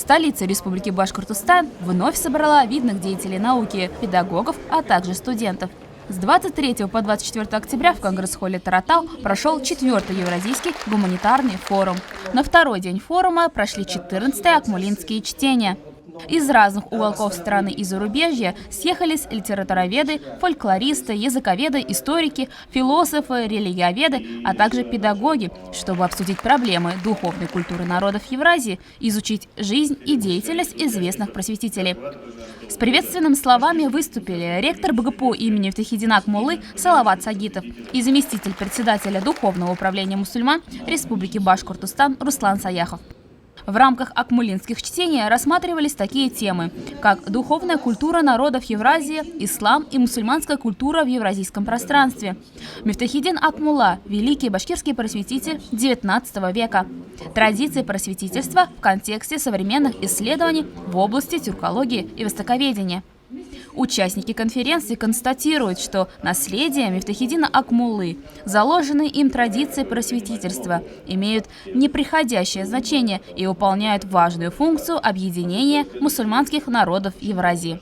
Столица Республики Башкортостан вновь собрала видных деятелей науки, педагогов, а также студентов. С 23 по 24 октября в Конгресс-холле Таратау прошел 4-й Евразийский гуманитарный форум. На второй день форума прошли 14-е акмулинские чтения. Из разных уголков страны и зарубежья съехались литературоведы, фольклористы, языковеды, историки, философы, религиоведы, а также педагоги, чтобы обсудить проблемы духовной культуры народов Евразии, изучить жизнь и деятельность известных просветителей. С приветственными словами выступили ректор БГПУ имени Мифтахиддина Акмуллы Салават Сагитов и заместитель председателя Духовного управления мусульман Республики Башкортостан Руслан Саяхов. В рамках акмулинских чтений рассматривались такие темы, как духовная культура народов Евразии, ислам и мусульманская культура в евразийском пространстве. Мифтахиддин Акмулла – великий башкирский просветитель XIX века. Традиции просветительства в контексте современных исследований в области тюркологии и востоковедения. Участники конференции констатируют, что наследие Мифтахиддина Акмуллы, заложенные им традиции просветительства, имеют непреходящее значение и выполняют важную функцию объединения мусульманских народов Евразии.